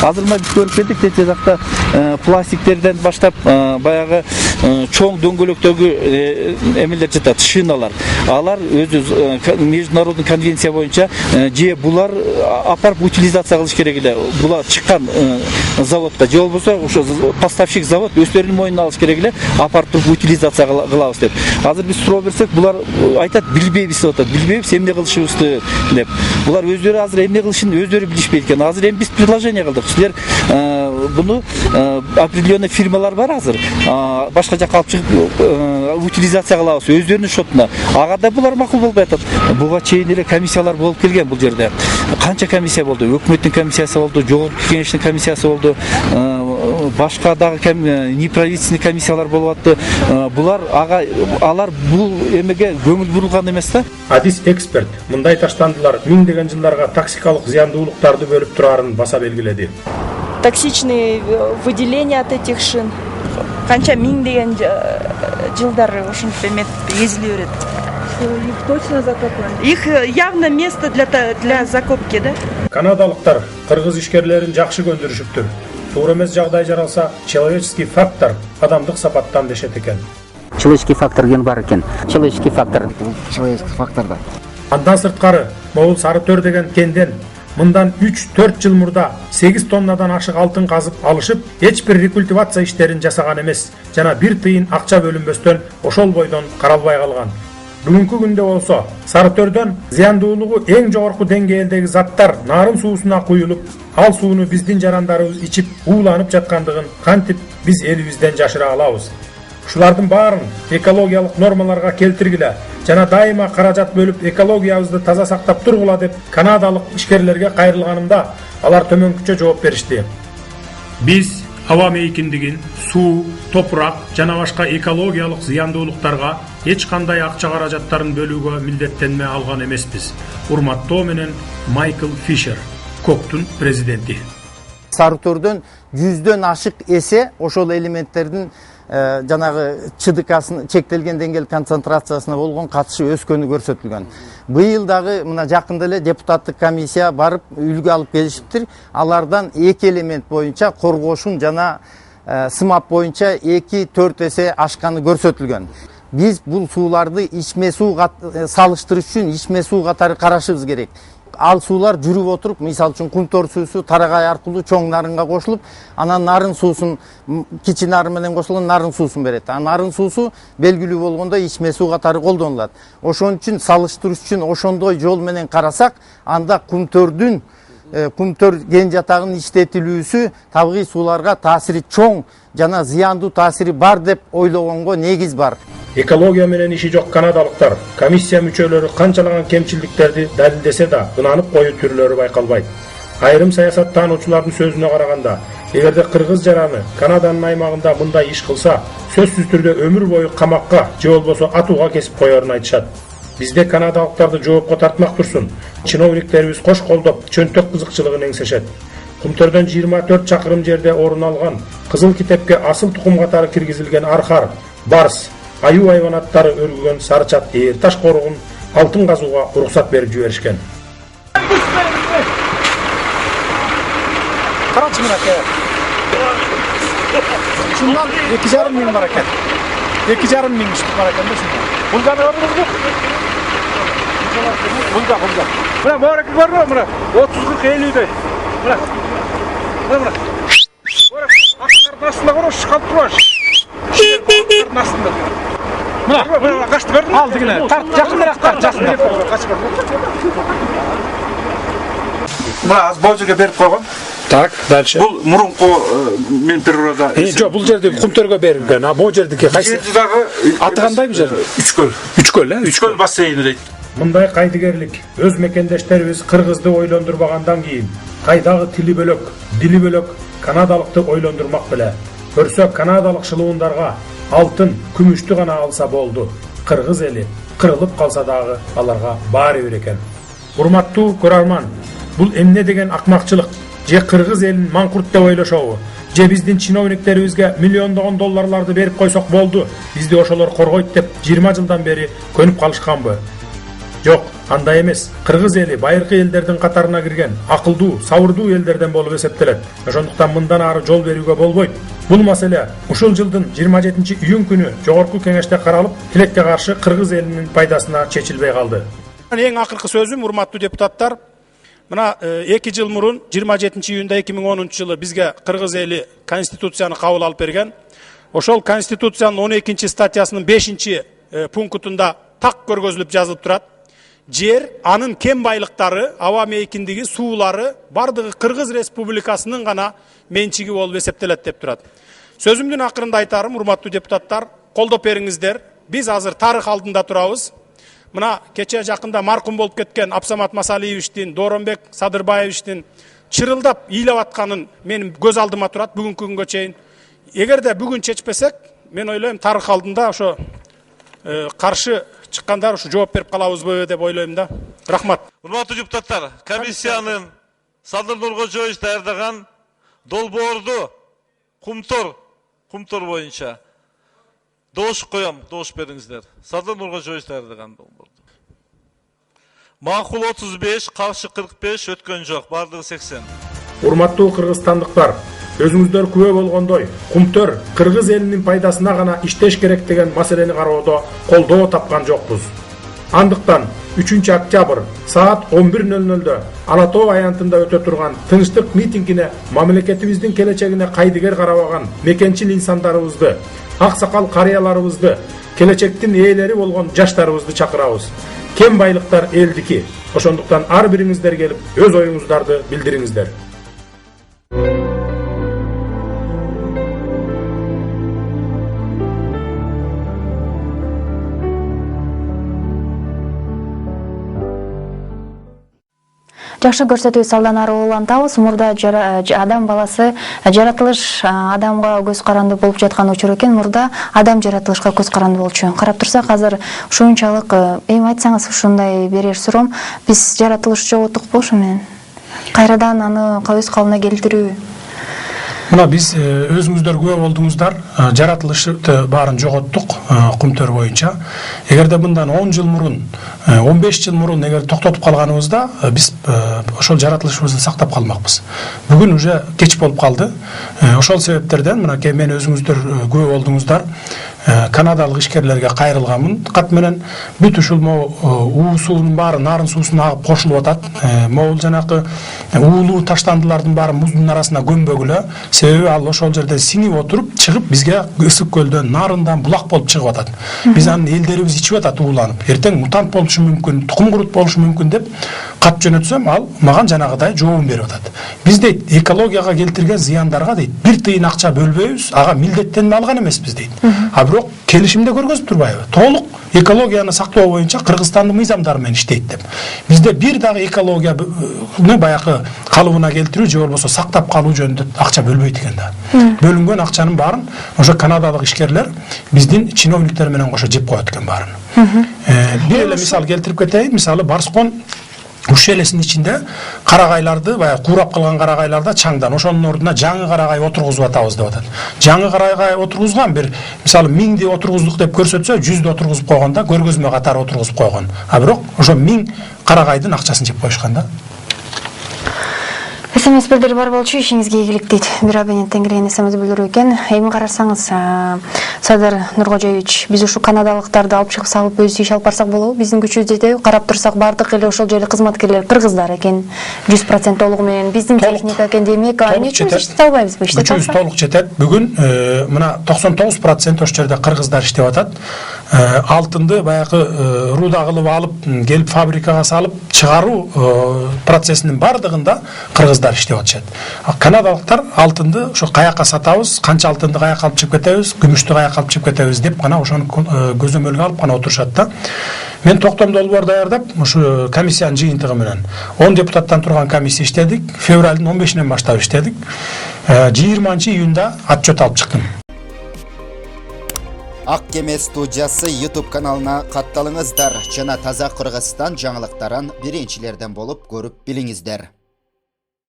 Азыр мына биз көрүп келдик, тете жакта пластиктерден баштап баягы чоң дөңгөлөктөгү эмелер жатат, шиналар. Алар өзү международный конвенция боюнча же булар апарып утилизация кылыш керек эле. Булар чыккан заводко же болбосо ошо поставщик завод өздөрүнүн мойнуна алыш керек эле, апарып туруп утилизация кылабыз деп. Азыр биз суроо берсек, булар айтат, билбейбиз деп атат. Билбейбиз, эмне кылышыбызды деп. Булар өздөрү азыр эмне кылышын өздөрү билишпейт экен. Азыр эми биз предложение кылдык. Силер буну определенный фирмалар бар азыр. Башка жакка алып чыгып утилизация кылабыз өздөрүнүн шотуна. Ага да булар макул болбой атат. Буга чейин эле комиссиялар болуп келген бул жерде. Канча комиссия болду? Өкмөттүн комиссиясы болду, жогорку кеңештин комиссиясы болду. Башка дагы неправительственный комиссиялар болуп атты. Булар алар бул эмеге көңүл бурулган эмес да. Адис эксперт мындай таштандылар миңдеген жылдарга токсикалык зыяндуулуктарды бөлүп турарын баса белгиледи. Токсичные выделения от этих шин канча миңдеген жылдар ушинтип эметип эзиле берет. Их точно закопали? Их явно место для закопки, да? Канадалыктар кыргыз ишкерлерин жакшы көндүрүшүптүр. Туура эмес жагдай жаралса, человеческий фактор адамдык сапаттан дешет экен. Человеческий фактор ген бар экен. Человеческий фактор. Человеческий фактор да. Андан сырткары, могул Сары Төр деген кенден мындан 3-4 жыл мурда 8 тоннадан ашык алтын казып алышып, эч бир рекультивация иштерин жасаган эмес, жана 1 тыйын акча бөлүнбөстөн ошол бойдон каралбай калган. Бүгүнкү күндө болсо Сары Төрдөн зыяндуулугу эң жогорку деңгээлдеги заттар нарын суусуна куюлуп, ал сууну биздин жарандарыбыз ичип ууланып жаткандыгын кантип биз элибизден жашыра алабыз? Ушулардын баарын экологиялык нормаларга келтиргиле жана дайыма каражат бөлүп экологиябызды таза сактап тургула деп канадалык ишкерлерге кайрылганымда алар төмөнкүчө жооп беришти. Биз аба мейкиндигин, суу, топурак жана башка экологиялык зыяндуулуктарга эч кандай акча каражаттарын бөлүүгө милдеттенме алган эмеспиз. Урматтоо менен Майкл Фишер, КОКТун президенти. Сары Төрдөн 100дөн ашык эсе ошол элементтердин жанагы ЧДК чектелген деңгээл концентрациясына болгон катышы өскөнү көрсөтүлгөн. Быйыл дагы мына жакында эле депутаттык комиссия барып үлгү алып келишиптир. Алардан 2 элемент боюнча коргошун жана сымап боюнча 2-4 эсе ашканы көрсөтүлгөн. Биз бул сууларды ичме сууга салыштырыш үчүн ичме суу катары карашыбыз керек. Ал суулар жүрүп отуруп, мисалы үчүн Кумтор суусу Тарагай аркылуу чоң нарынга кошулуп, анан нарын суусун кичи нарын менен кошулган нарын суусун берет. Нарын суусу белгилүү болгондо ичме суу катары колдонулат. Ошон үчүн салыштырыш үчүн ошондой жол менен карасак, анда Кумтөр ген жатагынын иштетилүүсү табигый сууларга таасири чоң жана зыяндуу таасири бар деп ойлогонго негиз бар. Экология менен иши жок канадалыктар комиссия мүчөлөрү канчалаган кемчиликтерди далилдесе да ынанып коюу түрлөрү байкалбайт. Айрым саясаттануучулардын сөзүнө караганда, эгерде кыргыз жараны Канаданын аймагында мындай иш кылса, сөзсүз түрдө өмүр бою камакка же болбосо атууга кесип коерун айтышат. Бизде канадалыктарды жоопко тартмак турсун. Чиновниктерибиз кош колдоп, чөнтөк кызыкчылыгын эңсешет. Кумтөрдөн 24 чакырым жерде орун алган кызыл китепке асыл тукум катары киргизилген архар, барс, аюу хайванаттары өргүгөн Сарычат ээр таш коругун алтын казууга уруксат берип жиберишкен. Карачы мынаке. Шундан 2,5 миң бар экен. 2,5 миң штук бар экен да шундан. Булганы барбызбы? Булга. Мына мораки барбы? Мына 30-50 Мына. Актардын астында корош, калып турбаш. Актардын астында. Мына качты бердим. Алды келе. Тарт, жакыныраак тарт, жакыныраак. Качып бердим. Мына аз бул жерге берип койгон. Так, дальше. Бул мурунку мен природа. Жок, бул жерде Кумтөргө берилген. А бул жердики кайсы? Аты кандай бул жер? Үчкөл. Үчкөл бассейни дейт. Мындай кайдыгерлик өз мекендештерибиз кыргызды ойлондурбагандан кийин кайдагы тили бөлөк, дили бөлөк канадалыкты ойлондурмак беле. Көрсө канадалык шылуундарга алтын, күмүштү гана алса болду. Кыргыз эли кырылып калса дагы аларга баары бир экен. Урматтуу көрөрман, бул эмне деген акмакчылык? Же кыргыз элин маңкурт деп ойлошобу? Же биздин чиновниктерибизге миллиондогон долларларды берип койсок болду, бизди ошолор коргойт деп 20 жылдан бери көнүп калышканбы? Жок, андай эмес. Кыргыз эли байыркы элдердин катарына кирген акылдуу, сабырдуу элдерден болуп эсептелет. Ошондуктан мындан ары жол берүүгө болбойт. Бул маселе ушул жылдын 27-июнь күнү жогорку кеңеште каралып, тилекке каршы кыргыз элинин пайдасына чечилбей калды. Эң акыркы сөзүм, урматтуу депутаттар, мына 2 жыл мурун 27-июнда 2010 жылы бизге кыргыз эли конституцияны кабыл алып берген. Ошол конституциянын 12 статьясынын 5 пунктунда так көргөзүлүп жазылып турат. Жер, анын кен байлыктары, аба мейкиндиги, суулары бардыгы Кыргыз Республикасынын гана менчиги болуп эсептелет деп турат. Сөзүмдүн акырында айтарым, урматтуу депутаттар, колдоп бериңиздер. Биз азыр тарых алдында турабыз. Мына кече жакында маркум болуп кеткен Абсамат Масалиевичтин, Дооронбек Садырбаевичтин чырылдап ыйлап атканын менин көз алдыма турат бүгүнкү күнгө чейин. Эгерде бүгүн чечпесек, мен ойлойм тарых алдында ошо каршы чыккандар ушу жооп берип калабызбы деп ойлойм да. Рахмат. Урматтуу депутаттар, комиссиянын Садыр Нуркожоевич даярдаган долбоорду кумтор боюнча доош коем, доош бериңиздер. Садыр Нуркожоевич даярдаган долбоорду. Макул 35, каршы 45, өткөн жок, бардыгы 80. Урматтуу кыргызстандыктар, өзүңүздөр күбө болгондой, кумтөр кыргыз элинин пайдасына гана иштеш керек деген маселени кароодо колдоо тапкан жокпуз. Андыктан 3 октябрь саат 11:00 Ала Тоо аянтында өтө турган тынчтык митингине мамлекетибиздин келечегине кайдыгер карабаган мекенчил инсандарыбызды, ак сакал карыяларыбызды, келечектин ээлери болгон жаштарыбызды чакырабыз. Кен байлыктар элдики. Ошондуктан ар бириңиздер келип, өз оюңуздарды билдириңиздер. Жакшы көрсөтүү салданары улантабыз. Мурда адам баласы жаратылыш адамга көз каранды болуп жаткан учур экен. Мурда адам жаратылышка көз каранды болчу. Карап турсак азыр ушунчалык эми айтсаңыз ушундай берер суроом, биз жаратылыш жоготтукпу ушу менен? Кайрадан аны өз калыбына келтирүү. Мына биз өзүңүздөр күбө болдуңуздар, жаратылышты баарын жоготтук кумтөр боюнча. Эгерде мындан 10 жыл мурун, 15 жыл мурун эгер токтотуп калганыбызда, биз ошол жаратылышыбызды сактап калмакпыз. Бүгүн уже кеч болуп калды. Ошол себептерден мына мен өзүңүздөр күбө болдуңуздар, канадалык ишкерлерге кайрылганмын. Кат менен бүт ушул уусунун баары нарын суусуна агып кошулуп атат. Могул жанакы уулуу таштандылардын баары муздун арасына көмбөгүлө. Себеби ал ошол жерде сиңип отуруп, чыгып бизге ысык көлдөн, нарындан булак болуп чыгып атат. Биз анын элдерибиз ичип атат ууланып. Эртең мутант болушу мүмкүн, тукум курут болушу мүмкүн деп кат жөнөтсөм, ал мага жанагыдай жообун берип атат. Биз дейт, экологияга келтирген зыяндарга дейт, бир тыйын акча бөлбөйбүз, ага милдеттенме алган эмеспиз дейт. А бирок келишимде көргөзүп турбайбы? Толук экологияны сактоо боюнча Кыргызстандын мыйзамдары менен иштейт деп. Бизде бир дагы экологияны баягы калыбына келтирүү же болбосо сактап калуу жөнүндө акча бөлбөйт экен да. Бөлүнгөн акчанын баарын ошо канадалык ишкерлер биздин чиновниктер менен кошо жеп коет экен баарын. Бир эле мисал келтирип кетейин. Мисалы Барскон уш элесинин ичинде карагайларды, баягы куурап калган карагайларда чаңдан ошонун ордуна жаңы карагай отургузуп атабыз деп атат. Жаңы карагай отургузган бир мисалы 1000 отургуздук деп көрсөтсө 100 отургузуп койгонда көргөзмө катары отургузуп койгон. А бирок ошо 1000 карагайдын акчасын жеп коюшкан да. СМС билдирип бар болчу, ишиңизге ийгилик дейт. Бир абоненттен келген СМС билдирүү экен. Эми карасаңыз, Садыр Нуркожоевич, биз ушу канадалыктарды алып чыгып салып өз иш алып барсак болобу? Биздин күчүбүз жетеби? Карап турсак бардык эле ошол жерде кызматкерлер кыргыздар экен. 100% толугу менен биздин техника экен демек, эмне үчүн иштете албайбызбы? Күчүбүз толук жетет. Бүгүн мына 99% ошол жерде кыргыздар иштеп атат. Алтынды баягы руда кылып алып, келип фабрикага салып чыгаруу процессинин бардыгында кыргыздар иштеп атышат. Канадалыктар алтынды ошо каяка сатабыз, канча алтынды каяка алып чыгып кетебиз, күмүштү каяка алып чыгып кетебиз деп гана ошону көзөмөлгө алып гана отурушат да. Мен токтом долбоор даярдап, ушу комиссиянын жыйынтыгы менен 10 депутаттан турган комиссия иштедик. Февралдын 15-нен баштап иштедик. 20-июнда отчет алып чыктым. Ак кеме студиясы YouTube каналына катталыңыздар жана таза Кыргызстан жаңылыктарын биринчилерден болуп көрүп билиңиздер.